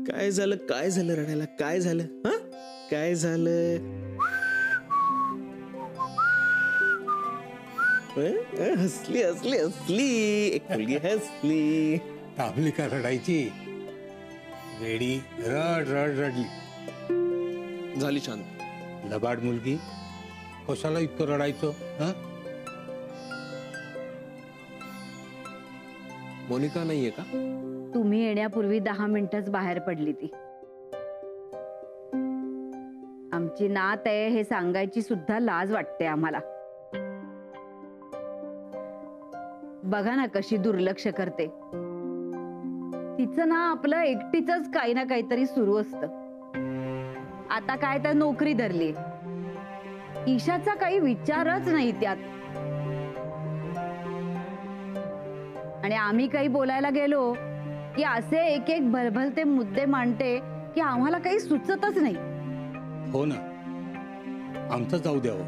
काय झालं रडायला? काय झालं? हा, काय झालं? हसली हसली हसली, एक मुलगी हसली. थांबली का रडायची? वेडी रड रड रडली. झाली शांत. लबाड मुलगी, कशाला इतकं रडायचं? हा, मोनिका नाहीये का? तुम्ही येण्यापूर्वी 10 मिनिटच बाहेर पडली ती. आमची नात आहे हे सांगायची सुद्धा लाज वाटते आम्हाला. बघा ना कशी दुर्लक्ष करते. तिचं ना आपलं एकटीच काही ना काहीतरी सुरू असतं. आता काय तर नोकरी धरली. ईशाचा काही विचारच नाही त्यात. आणि आम्ही काही बोलायला गेलो की असे एक एक भलभलते मुद्दे मांडते की आम्हाला काही सुचतच नाही. हो ना, आमचं जाऊ द्यावं.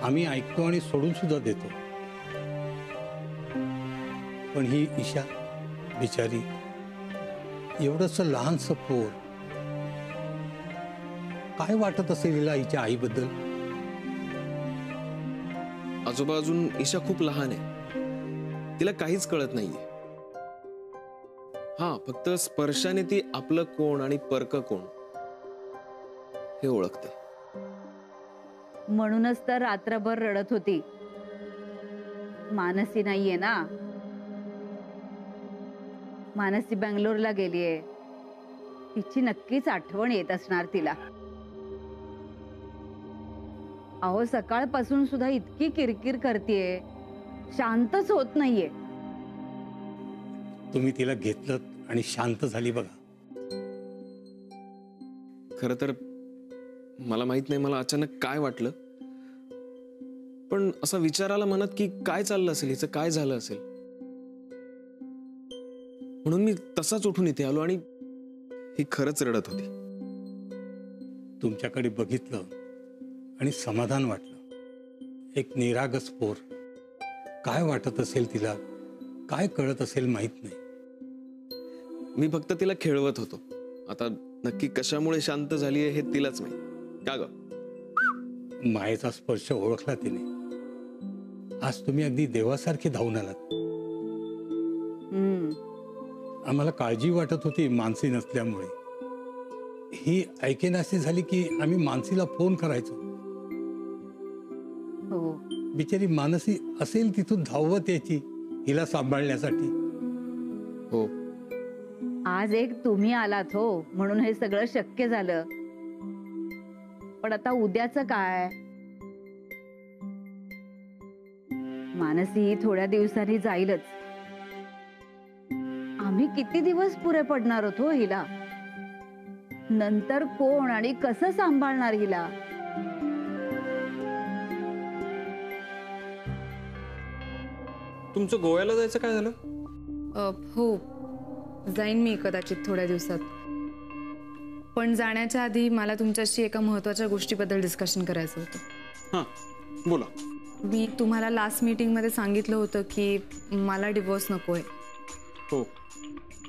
आम्ही ऐकतो आणि सोडून सुद्धा देतो. पण ही ईशा बिचारी, एवढंच लहानसं पोर, काय वाटत असेल हिला हिच्या आईबद्दल? आजोबा, अजून ईशा खूप लहान आहे. तिला काहीच कळत नाहीये. हा, फक्त स्पर्शाने ती आपलं कोण आणि परक कोण हे ओळखते. म्हणूनच तर रात्रभर रडत होती. मानसी नाहीये ना. मानसी बेंगलोरला गेलीये. तिची नक्कीच आठवण येत असणार तिला. अहो, सकाळपासून सुद्धा इतकी किरकिर करतेय, शांतच होत नाहीये. तुम्ही तिला घेतलं आणि शांत झाली बघा. खरं तर मला माहित नाही मला अचानक काय वाटलं, पण असा विचार आला मनात की काय चाललं असेल, हिचं काय झालं असेल. म्हणून मी तसाच उठून इथे आलो आणि ही खरंच रडत होती. तुमच्याकडे बघितलं आणि समाधान वाटलं. एक निरागस पोर, काय वाटत असेल तिला, काय कळत असेल माहित नाही. मी फक्त तिला खेळवत होतो. आता नक्की कशामुळे शांत झालीये हे तिलाच माहित. का ग? मायेचा स्पर्श ओळखला तिने. आज तुम्ही अगदी देवासारखे धावून आलात. आम्हाला काळजी वाटत होती मानसी नसल्यामुळे. ही ऐकेनाशी झाली की आम्ही मानसीला फोन करायचो. हो, बिचारी मानसी असेल तिथून धावत यायची हिला सांभाळण्यासाठी. हो, आज एक तुम्ही आलात हो, म्हणून हे सगळं शक्य झालं. पण आता उद्याचं काय? मानसी थोड्या दिवसांनी जाईलच. आम्ही किती दिवस पुरे पडणार होतो हिला? नंतर कोण आणि कसं सांभाळणार हिला? तुमचं गोव्याला जायचं काय झालं? हो, जाईन मी कदाचित थोड्या दिवसात. पण जाण्याच्या आधी मला तुमच्याशी एका महत्त्वाच्या गोष्टीबद्दल डिस्कशन करायचं होतं. हां, बोला. मी तुम्हाला लास्ट मीटिंगमध्ये सांगितलं होतं की मला डिवोर्स नको आहे. हो,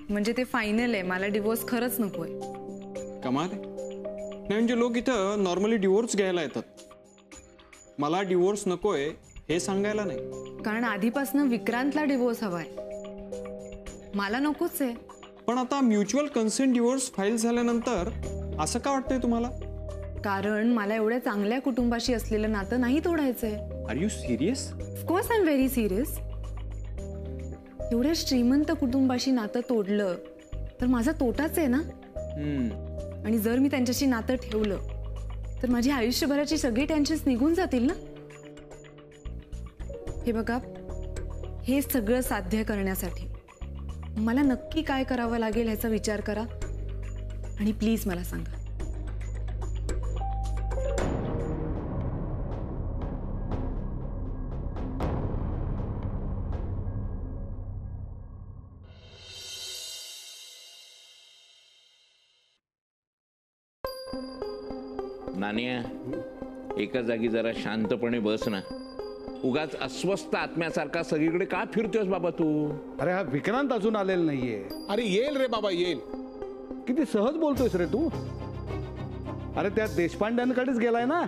म्हणजे ते फायनल आहे. मला डिवोर्स खरंच नको आहे. कमाल आहे. नाही म्हणजे लोक इथं नॉर्मली डिवोर्स घ्यायला येतात. मला डिवोर्स नकोय हे सांगायला नाही. कारण आधीपासून विक्रांतला डिवोर्स हवाय, मला नकोच आहे. पण आता म्युच्युअल कन्सेंट डिवोर्स फाईल झाल्यानंतर असं का वाटतंय तुम्हाला? कारण मला एवढ्या चांगल्या कुटुंबाशी असलेलं नातं नाही तोडायचंय. Are you serious? Of course I am very serious. एवढ्या श्रीमंत कुटुंबाशी नातं तोडलं तर माझा तोटाच आहे ना. आणि जर मी त्यांच्याशी नातं ठेवलं तर माझी आयुष्यभराची सगळी टेन्शन्स निघून जातील ना. हे बघा, हे सगळं साध्य करण्यासाठी मला नक्की काय करावं लागेल ह्याचा विचार करा आणि प्लीज मला सांगा. नानिया, एका जागी जरा शांतपणे बस ना. उगाच अस्वस्थ आत्म्यासारखा सगळीकडे का फिरतोस बाबा तू? अरे हा विक्रांत अजून आलेला नाहीये. अरे येईल रे बाबा, येईल. किती सहज बोलतोयस रे तू. अरे त्या देशपांड्यांकडेच गेलाय ना,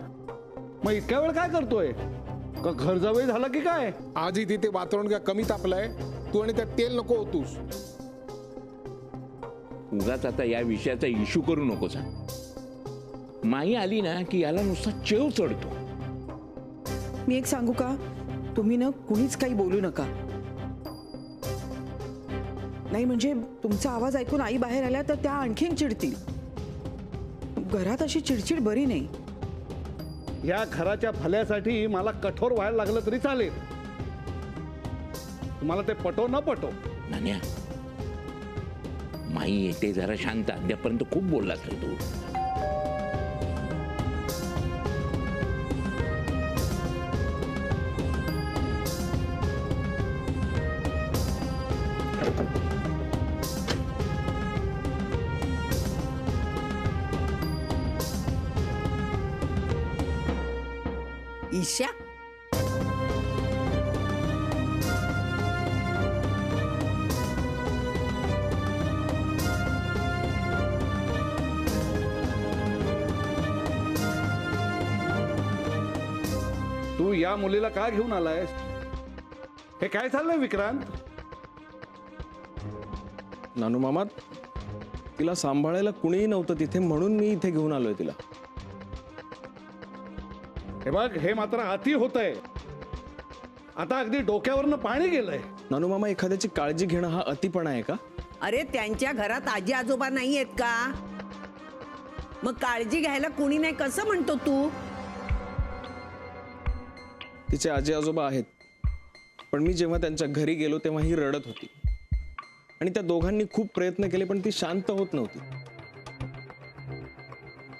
मग इतक्या वेळ काय करतोय? का घर जावई झाला की काय? आजही तिथे वातावरण काय कमी तापलंय? तू आणि त्यात तेल नको होतूस. उगाच आता या विषयाचा इश्यू करू नकोस. माई आली ना की याला नुसता चेव चढतो. मी एक सांगू का, तुम्ही ना कुणीच काही बोलू नका. नाही म्हणजे तुमचा आवाज ऐकून आई बाहेर आल्या तर त्या आणखीन चिडतील. घरात अशी चिडचिड बरी नाही. या घराच्या भल्यासाठी मला कठोर व्हायला लागलं तरी चालेल. तुम्हाला ते पटो न पटो. नान्या, माई येते जरा शांत. अद्यापर्यंत खूप बोललास रे तू. ईशा, तू या मुलीला का घेऊन आलायस? हे काय चाललंय विक्रांत? नानू मामा, तिला सांभाळायला कुणीही नव्हतं तिथे, म्हणून मी इथे घेऊन आलोय तिला. हे बघ, हे मात्र अति होतंय. आता अगदी डोक्यावरनं पाणी गेलंय. नानू मामा, एखाद्याची काळजी घेणं हा अतिपणा आहे का? अरे त्यांच्या घरात आजी आजोबा नाही आहेत का? मग काळजी घ्यायला कुणी नाही कसं म्हणतो तू? तिचे आजी आजोबा आहेत, पण मी जेव्हा त्यांच्या घरी गेलो तेव्हा ही रडत होती आणि त्या दोघांनी खूप प्रयत्न केले पण ती शांत होत नव्हती.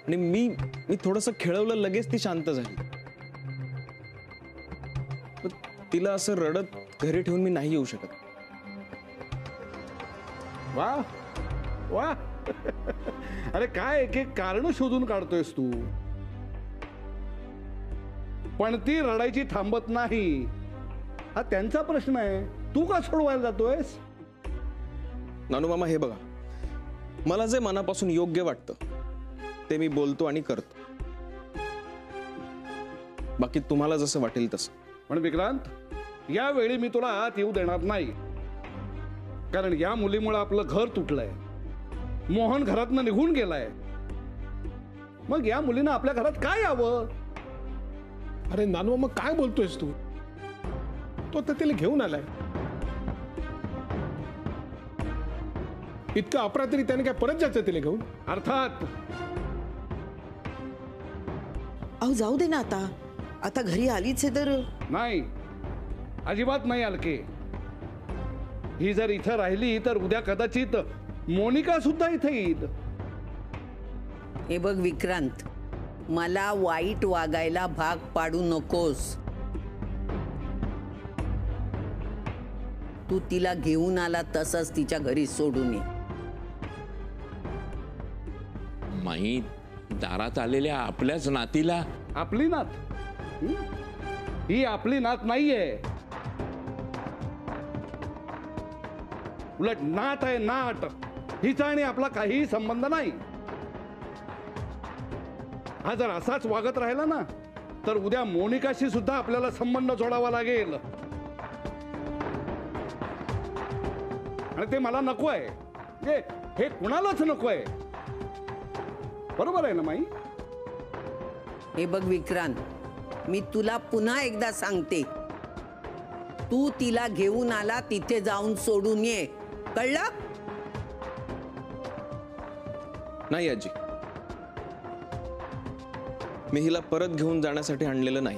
आणि मी थोडंसं खेळवलं, लगेच ती शांत झाली. पण तिला असं रडत घरी ठेवून मी नाही येऊ शकत. वा वा. अरे काय एक एक कारण शोधून काढतोयस तू. पण ती रडायची थांबत नाही, हा त्यांचा प्रश्न आहे. तू का सोडवायला जातोयस? नानू मामा, हे बघा, मला जे मनापासून योग्य वाटतं ते मी बोलतो आणि करतो. बाकी तुम्हाला जसं वाटेल तसं. पण विक्रांत, यावेळी मी तुला आत येऊ देणार नाही. कारण या मुलीमुळे आपलं घर तुटलंय. मोहन घरातनं निघून गेलाय. मग या मुलीनं आपल्या घरात काय यावं? अरे नानू, मग काय बोलतोयस तू? तो तर तिला घेऊन आलाय. इतकं अपरात्री त्याने काय परत जायचं तिला घेऊन? अर्थात. अहो जाऊ दे ना आता. आता घरी आलीच आहे तर. नाही, अजिबात नाही अलके. ही जर इथं राहिली तर उद्या कदाचित मोनिका सुद्धा इथे येईल. हे बघ विक्रांत, मला वाईट वागायला भाग पाडू नकोस. तू तिला घेऊन आला तसंच तिच्या घरी सोडून ये. माई, दारात आलेल्या आपल्याच नातीला. आपली नात? ही आपली नात नाहीये. उलट नाट आहे, नाट. हिचा आणि आपला काहीही संबंध नाही. हा जर असाच वागत राहिला ना तर उद्या मोनिकाशी सुद्धा आपल्याला संबंध जोडावा लागेल. आणि ते मला नको आहे. हे कुणालाच नको आहे. बरोबर आहे ना माई? हे बघ विक्रांत, मी तुला पुन्हा एकदा सांगते, तू तिला घेऊन आला तिथे जाऊन सोडून ये. कळलं? नाही आजी, मी हिला परत घेऊन जाण्यासाठी आणलेलं नाही.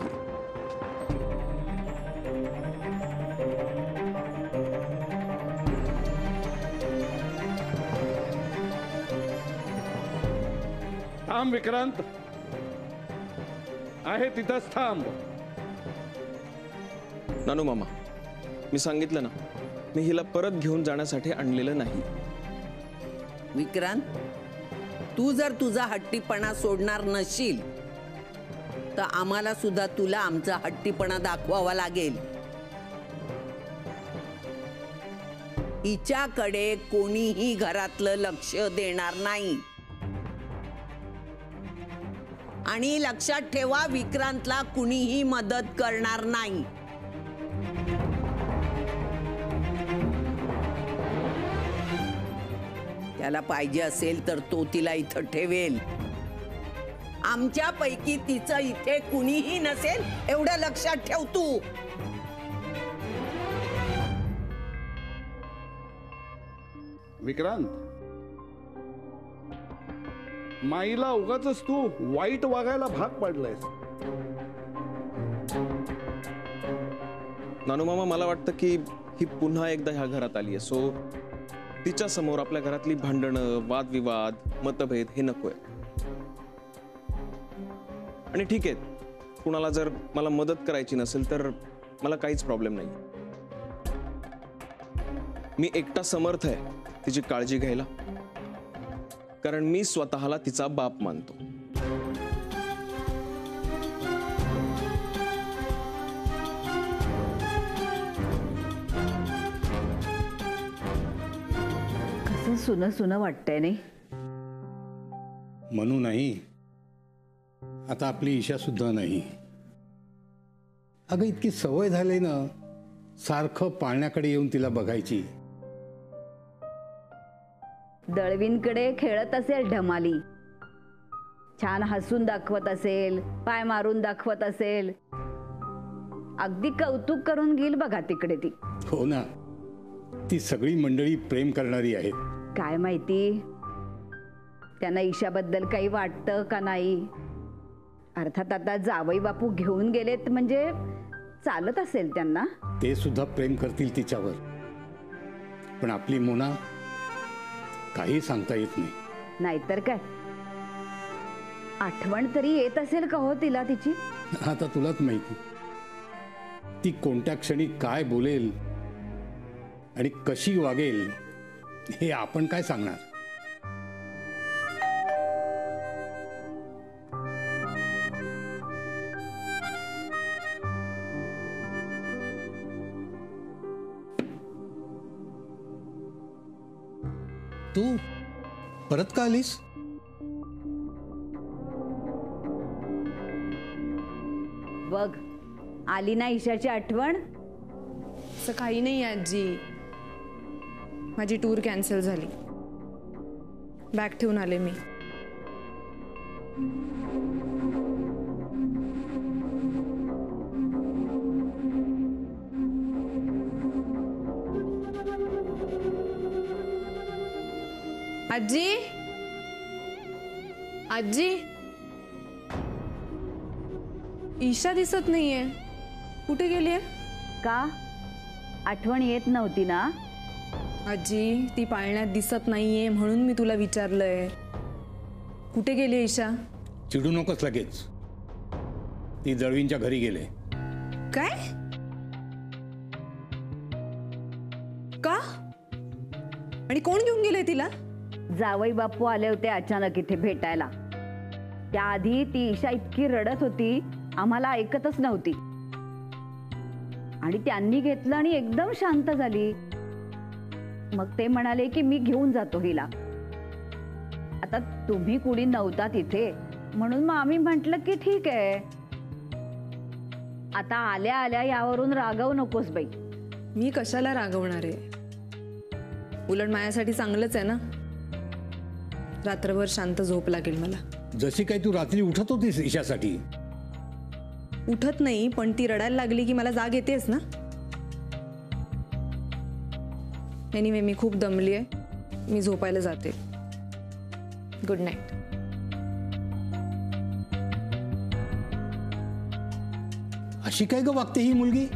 थांब विक्रांत, आहे तिथंच थांब. नानू मामा, मी सांगितलं ना, मी हिला परत घेऊन जाण्यासाठी आणलेलं नाही. विक्रांत, तू जर तुझा हट्टीपणा सोडणार नशील तर आम्हाला सुद्धा तुला आमचा हट्टीपणा दाखवावा लागेल. हिच्याकडे कोणीही घरातलं लक्ष देणार नाही. आणि लक्षात ठेवा, विक्रांतला कुणीही मदत करणार नाही. त्याला पाहिजे असेल तर तो तिला इथं ठेवेल. आमच्यापैकी तिचं इथे कुणीही नसेल एवढं लक्षात ठेव तू. विक्रांत, माईला उगाच तू वाईट वागायला भाग पाडलायस. नानू मामा, मला वाटतं की ही पुन्हा एकदा ह्या घरात आली आहे, सो तिच्या समोर आपल्या घरातली भांडणं, वादविवाद, मतभेद हे नकोय. आणि ठीक आहे, कुणाला जर मला मदत करायची नसेल तर मला काहीच प्रॉब्लेम नाही. मी एकटा समर्थ आहे तिची काळजी घ्यायला, कारण मी स्वतःला तिचा बाप मानतो. कसं सुनं सुनं वाटतंय नाही? म्हणू नाही, आता आपली ईशा सुद्धा नाही. अगं इतकी सवय झाली ना सारखं पाळण्याकडे येऊन तिला बघायची. दळवींकडे खेळत असेल ढमाली, छान हसून दाखवत असेल, पाय मारून दाखवत असेल, अगदी कौतुक करून घेईल बघा तिकडे ती. हो ना, ती सगळी मंडळी प्रेम करणारी आहेत. काय माहिती त्यांना ईशाबद्दल काही वाटतं का नाही. अर्थात आता जावई बापू घेऊन गेलेत म्हणजे चालत असेल त्यांना. ते सुद्धा प्रेम करतील तिच्यावर, पण आपली मोना काही सांगता येत नाही. नाहीतर काय, आठवण तरी येत असेल का हो तिला तिची. आता तुलाच माहिती ती कोणत्या क्षणी काय बोलेल आणि कशी वागेल हे आपण काय सांगणार. तू परत का आलीस? बघ आली ना ईशाची आठवण. असं काही नाही आजी, माझी टूर कॅन्सल झाली, बॅग ठेवून आले मी. आजी, आजी, ईशा दिसत नाहीये, कुठे गेलीये? का आठवण येत नव्हती ना? आजी ती पाळण्यात दिसत नाहीये म्हणून मी तुला विचारलंय, कुठे गेली ईशा? चिडू नकोस लगेच, ती दळवींच्या घरी गेले. काय? का? आणि कोण घेऊन गेले तिला? जावई बापू आले होते अचानक इथे भेटायला. त्याआधी ती ईशा इतकी रडत होती, आम्हाला ऐकतच नव्हती, आणि त्यांनी घेतलं आणि एकदम शांत झाली. मग ते म्हणाले की मी घेऊन जातो हिला. आता तुम्ही कुणी नव्हता तिथे म्हणून मग आम्ही म्हटलं की ठीक आहे. आता आल्या आल्या यावरून रागवू नकोस बाई. मी कशाला रागवणार आहे, उलट माझ्यासाठी चांगलंच आहे ना. रात्रभर शांत झोप लागेल मला. जशी काही तू रात्री उठत होतीस ईशासाठी. उठत नाही, पण ती रडायला लागली की मला जाग येतेच ना. एनिवे मी खूप दमली आहे, मी झोपायला जाते. Good night. अशी काय ग वागते ही मुलगी?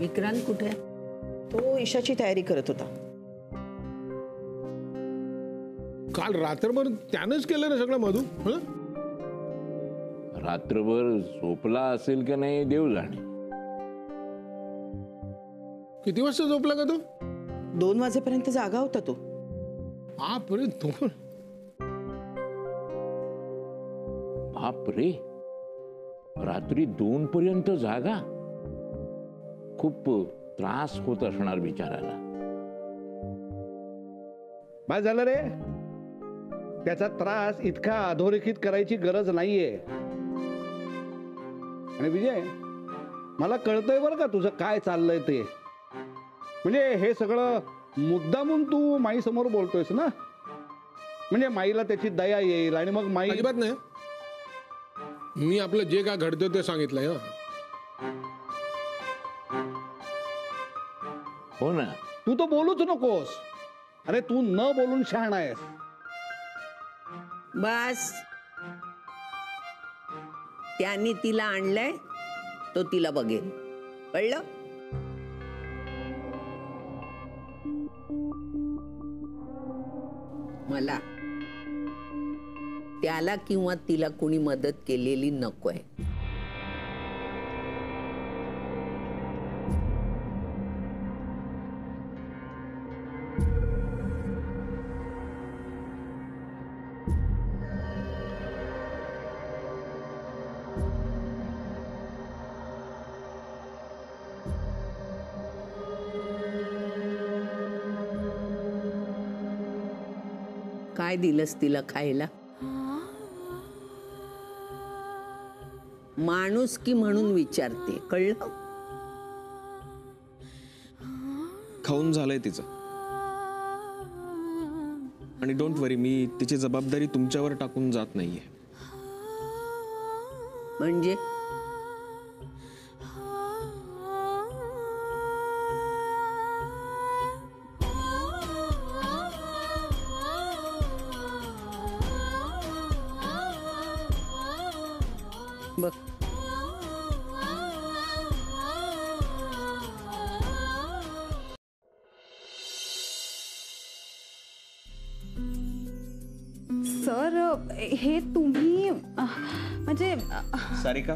विक्रांत कुठे आहे? तो ईशाची तयारी करत होता. काल रात्रभर त्यानंच केलं ना सगळं मधू. हं? रात्रभर झोपला असेल का नाही देव जाणे. किती वाजता झोपला का तो? 2 वाजेपर्यंत जागा होता तो. बापरे, 2. बापरे, रात्री 2 पर्यंत जागा. खूप त्रास होत असणार बिचाराला. काय झालं रे? त्याचा त्रास इतका अधोरेखित करायची गरज नाहीये. आणि विजय, मला कळतंय बरं का तुझं काय चाललंय ते. म्हणजे हे सगळं मुद्दामून तू माई समोर बोलतोयस ना, म्हणजे माईला त्याची दया येईल आणि मग माई. अजिबात नाही. मी आपलं जे काय घडतं ते सांगितलंय. हो ना. तू तर बोलूच नकोस. अरे तू न बोलून शहाणा आहेस. बस, त्यांनी तिला आणलंय, तो तिला बघेल. कळलं? मला त्याला किंवा तिला कोणी मदत केलेली नकोय. काय दिलंस तिला खायला? माणुसकी म्हणून विचारते. कळलं? खाऊन झालंय तिचं. आणि डोंट वरी, मी तिची जबाबदारी तुमच्यावर टाकून जात नाहीये. म्हणजे बघ, सर हे तुम्ही म्हणजे सारिका,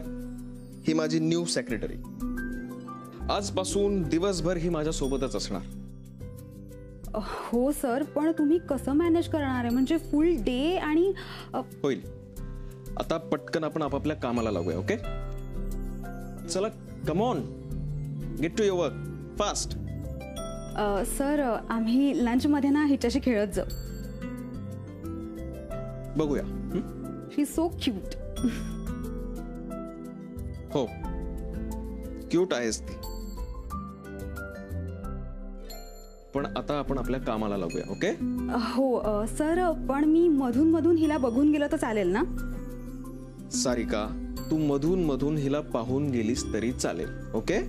ही माझी न्यू सेक्रेटरी. आजपासून दिवसभर ही माझ्या सोबतच असणार. हो सर, पण तुम्ही कसं मॅनेज करणार आहे? म्हणजे फुल डे आणि होईल. आता पटकन आपण आपापल्या कामाला लागूया. ओके, चला, come on, get to your work fast. Sir आम्ही लंचमध्ये ना हिच्याशी खेळत जाऊ. बघूया. She so cute. हो, क्यूट आहेस ती. पण आता आपण आपल्या कामाला लागूया. ओके. हो सर, पण मी मधून मधून हिला बघून गेलं तर चालेल ना? सारिका, तू मधून मधून हिला पाहून गेलीस तरी चालेल. Okay.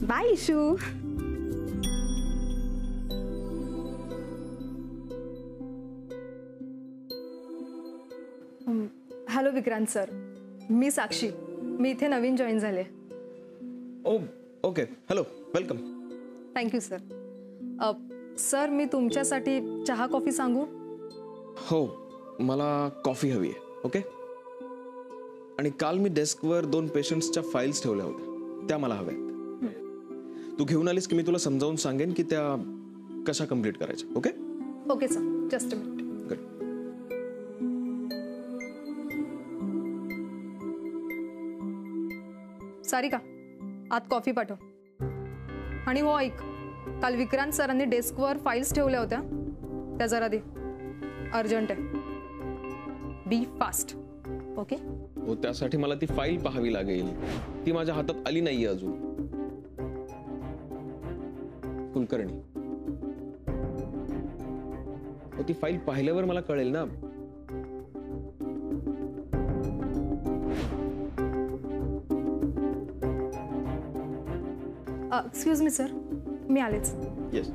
Bye Ishu. Hello Vikrant sir, मी साक्षी. मी इथे नवीन जॉईन झाले. Oh okay, hello, welcome. Thank you sir. Sir, मी तुमच्यासाठी चहा कॉफी सांगू? हो, मला कॉफी हवी आहे. ओके. आणि काल मी डेस्कवर 2 पेशंट्सच्या फाईल्स ठेवल्या होत्या, त्या मला हव्यात. तू घेऊन आलीस की मी तुला समजावून सांगेन की त्या कशा कंप्लीट करायच्या. Okay. Okay sir, just a minute. Good. Sarika, आत कॉफी पाठव. आणि हो ऐक, काल विक्रांत सरांनी डेस्कवर फाईल्स ठेवल्या होत्या, त्या जरा दे. अर्जंट आहे. बी फास्ट. ओके. हो, त्यासाठी मला ती फाईल पाहावी लागेल. ती माझ्या हातात आली नाहीये अजून. कुलकर्णी, हो, ती फाईल पाहिल्यावर मला कळेल ना. एक्सक्यूज मी सर, मी आलेच. येस.